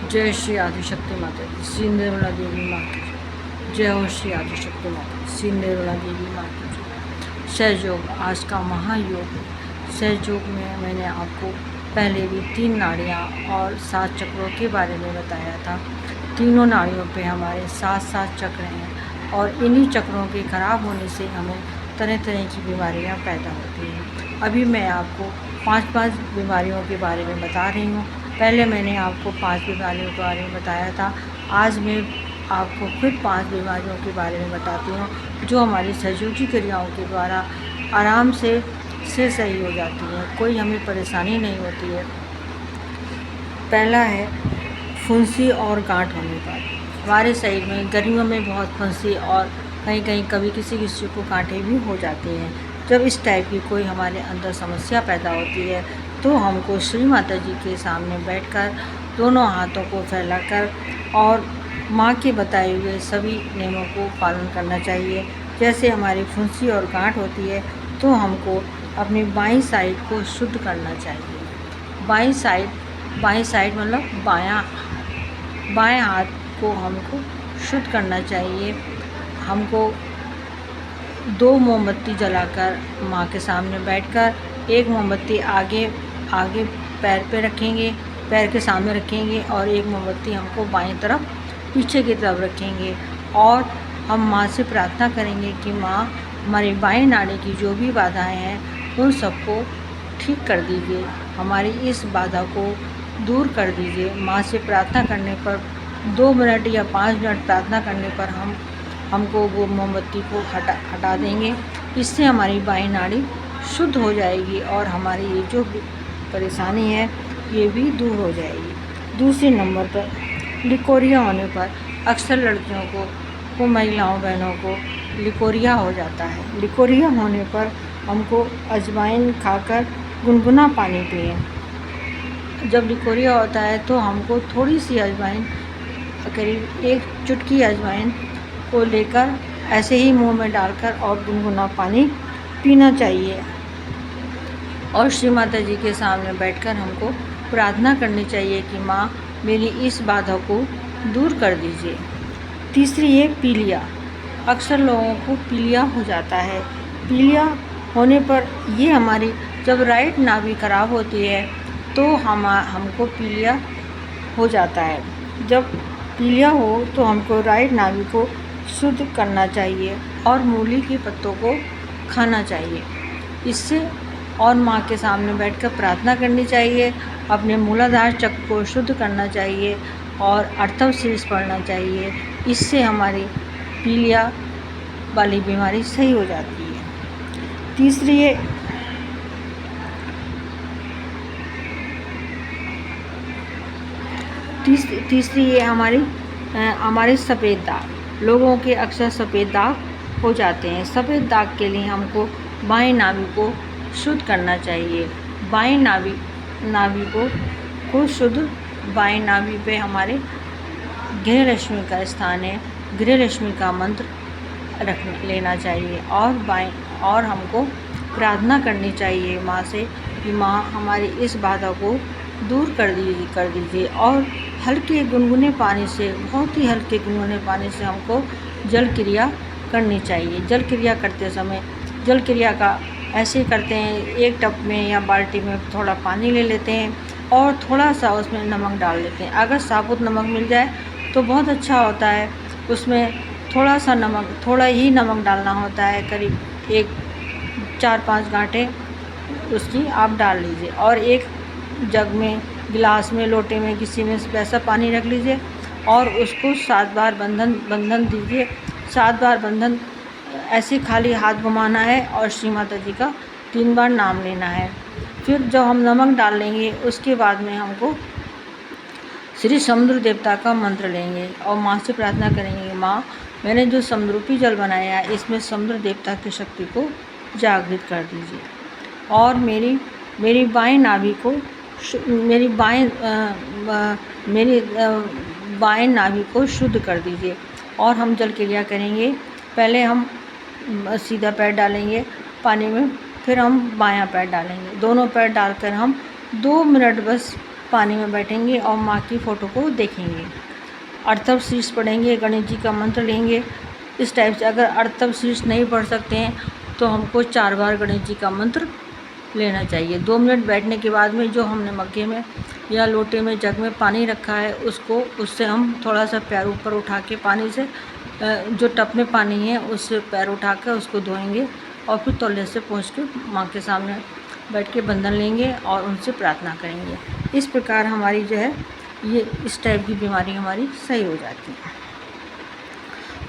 जय श्री आदिशक्ति माता की, श्री निर्मला देवी माता की जय हो। श्री आदिशक्ति माता की, श्री निर्मला देवी माता की। सहयोग आज का महायोग है। सहयोग में मैंने आपको पहले भी 3 नाड़ियाँ और 7 चक्रों के बारे में बताया था। तीनों नाड़ियों पे हमारे 7-7 चक्र हैं और इन्हीं चक्रों के खराब होने से हमें तरह तरह की बीमारियां पैदा होती हैं। अभी मैं आपको 5-5 बीमारियों के बारे में बता रही हूँ। पहले मैंने आपको 5 बीमारियों के बारे में बताया था। आज मैं आपको फिर 5 बीमारियों के बारे में बताती हूँ जो हमारी सहयोगी क्रियाओं के द्वारा आराम से सही हो जाती हैं, कोई हमें परेशानी नहीं होती है। पहला है फुंसी और गांठ होने पर। हमारे शरीर में गर्मियों में बहुत फुंसी और कहीं कहीं कभी किसी किसी को गांठें भी हो जाती हैं। जब इस टाइप की कोई हमारे अंदर समस्या पैदा होती है तो हमको श्री माता जी के सामने बैठकर दोनों हाथों को फैलाकर और माँ के बताए हुए सभी नियमों को पालन करना चाहिए। जैसे हमारी फुंसी और गांठ होती है तो हमको अपनी बाईं साइड को शुद्ध करना चाहिए। बाईं साइड मतलब बाएं हाथ को हमको शुद्ध करना चाहिए। हमको 2 मोमबत्ती जलाकर माँ के सामने बैठकर एक मोमबत्ती आगे पैर पे रखेंगे, पैर के सामने रखेंगे और एक मोमबत्ती हमको बाईं तरफ पीछे की तरफ रखेंगे और हम माँ से प्रार्थना करेंगे कि माँ हमारी बाएं नाड़ी की जो भी बाधाएं हैं उन सबको ठीक कर दीजिए, हमारी इस बाधा को दूर कर दीजिए। माँ से प्रार्थना करने पर 2 मिनट या 5 मिनट प्रार्थना करने पर हमको वो मोमबत्ती को हटा देंगे। इससे हमारी बाईं नाड़ी शुद्ध हो जाएगी और हमारी ये जो परेशानी है ये भी दूर हो जाएगी। दूसरे नंबर पर लिकोरिया होने पर अक्सर लड़कियों को महिलाओं बहनों को लिकोरिया हो जाता है। लिकोरिया होने पर हमको अजवाइन खाकर गुनगुना पानी पिएं। जब लिकोरिया होता है तो हमको थोड़ी सी अजवाइन, करीब 1 चुटकी अजवाइन को लेकर ऐसे ही मुंह में डालकर और गुनगुना पानी पीना चाहिए और श्री माता जी के सामने बैठकर हमको प्रार्थना करनी चाहिए कि माँ मेरी इस बाधा को दूर कर दीजिए। तीसरी है पीलिया। अक्सर लोगों को पीलिया हो जाता है। पीलिया होने पर ये हमारी जब राइट नाभि खराब होती है तो हमको पीलिया हो जाता है। जब पीलिया हो तो हमको राइट नाभि को शुद्ध करना चाहिए और मूली के पत्तों को खाना चाहिए। इससे और माँ के सामने बैठकर प्रार्थना करनी चाहिए, अपने मूलाधार चक्र को शुद्ध करना चाहिए और अर्थव शीर्ष पढ़ना चाहिए। इससे हमारी पीलिया वाली बीमारी सही हो जाती है। तीसरी ये हमारे सफ़ेद दाग। लोगों के अक्सर सफ़ेद दाग हो जाते हैं। सफ़ेद दाग के लिए हमको बाएं नाभि को शुद्ध करना चाहिए। बाएं नाभि को शुद्ध, बाएं नाभि पे हमारे गृह लक्ष्मी का स्थान है। गृह लक्ष्मी का मंत्र रख लेना चाहिए और हमको प्रार्थना करनी चाहिए माँ से कि माँ हमारी इस बाधा को दूर कर दीजिए और हल्के गुनगुने पानी से, बहुत ही हल्के गुनगुने पानी से हमको जल क्रिया करनी चाहिए। जल क्रिया करते समय जल क्रिया का ऐसे करते हैं, एक टब में या बाल्टी में थोड़ा पानी ले लेते हैं और थोड़ा सा उसमें नमक डाल देते हैं। अगर साबुत नमक मिल जाए तो बहुत अच्छा होता है। उसमें थोड़ा सा नमक, थोड़ा ही नमक डालना होता है, करीब 4-5 गांठें उसकी आप डाल लीजिए और एक जग में, गिलास में, लोटे में, किसी में वैसा पानी रख लीजिए और उसको 7 बार बंधन दीजिए। 7 बार बंधन ऐसे खाली हाथ घुमाना है और श्री माता जी का 3 बार नाम लेना है। फिर जब हम नमक डाल लेंगे उसके बाद में हमको श्री समुद्र देवता का मंत्र लेंगे और माँ से प्रार्थना करेंगे, माँ मैंने जो समुद्रूपी जल बनाया है इसमें समुद्र देवता की शक्ति को जागृत कर दीजिए और मेरी बाएं नाभि को बाएं नाभि को शुद्ध कर दीजिए। और हम जल क्रिया करेंगे। पहले हम सीधा पैर डालेंगे पानी में, फिर हम बायां पैर डालेंगे। दोनों पैर डालकर हम 2 मिनट बस पानी में बैठेंगे और माँ की फ़ोटो को देखेंगे। अर्थव शीर्ष पढ़ेंगे, गणेश जी का मंत्र लेंगे। इस टाइप से अगर अर्थव शीर्ष नहीं पढ़ सकते हैं तो हमको 4 बार गणेश जी का मंत्र लेना चाहिए। 2 मिनट बैठने के बाद में जो हमने मग्गे में या लोटे में जग में पानी रखा है उससे हम थोड़ा सा पैर ऊपर उठा के पानी से जो टब में पानी है उससे पैर उठा कर उसको धोएंगे और फिर तौलिए से पोंछ के माँ के सामने बैठ के बंधन लेंगे और उनसे प्रार्थना करेंगे। इस प्रकार हमारी जो है ये इस टाइप की बीमारी हमारी सही हो जाती है।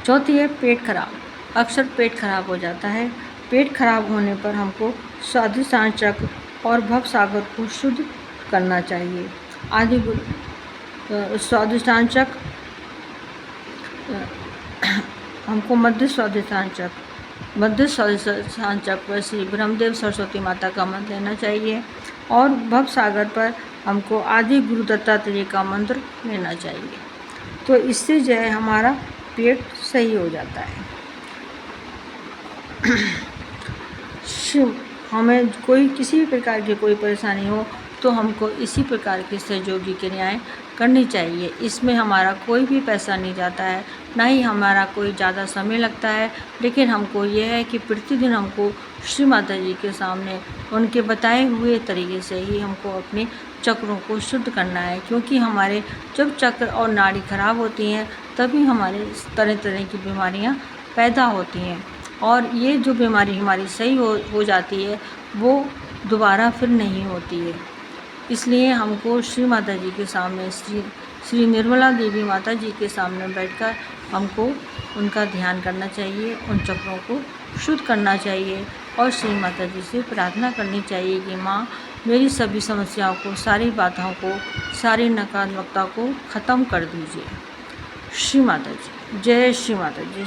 चौथी है पेट खराब। अक्सर पेट खराब हो जाता है। पेट खराब होने पर हमको स्वादिष्टान चक्र और भवसागर को शुद्ध करना चाहिए। आदि स्वादिष्टान चक्र हमको मध्य स्वादिष्टान चक्र पर श्री ब्रह्मदेव सरस्वती माता का मंत्र लेना चाहिए और भवसागर पर हमको आदि गुरु दत्तात्रेय का मंत्र लेना चाहिए। तो इससे जो है हमारा पेट सही हो जाता है। हमें कोई किसी भी प्रकार की कोई परेशानी हो तो हमको इसी प्रकार की सहयोगी क्रियाएँ करनी चाहिए। इसमें हमारा कोई भी पैसा नहीं जाता है, ना ही हमारा कोई ज़्यादा समय लगता है, लेकिन हमको ये है कि प्रतिदिन हमको श्री माता जी के सामने उनके बताए हुए तरीके से ही हमको अपने चक्रों को शुद्ध करना है। क्योंकि हमारे जब चक्र और नाड़ी खराब होती हैं तभी हमारे तरह तरह की बीमारियां पैदा होती हैं और ये जो बीमारी हमारी सही हो जाती है वो दोबारा फिर नहीं होती है। इसलिए हमको श्री माता जी के सामने श्री निर्मला देवी माता जी के सामने बैठकर हमको उनका ध्यान करना चाहिए, उन चक्रों को शुद्ध करना चाहिए और श्री माता जी से प्रार्थना करनी चाहिए कि माँ मेरी सभी समस्याओं को, सारी बाधाओं को, सारी नकारात्मकता को ख़त्म कर दीजिए। श्री माता जी, जय श्री माता जी।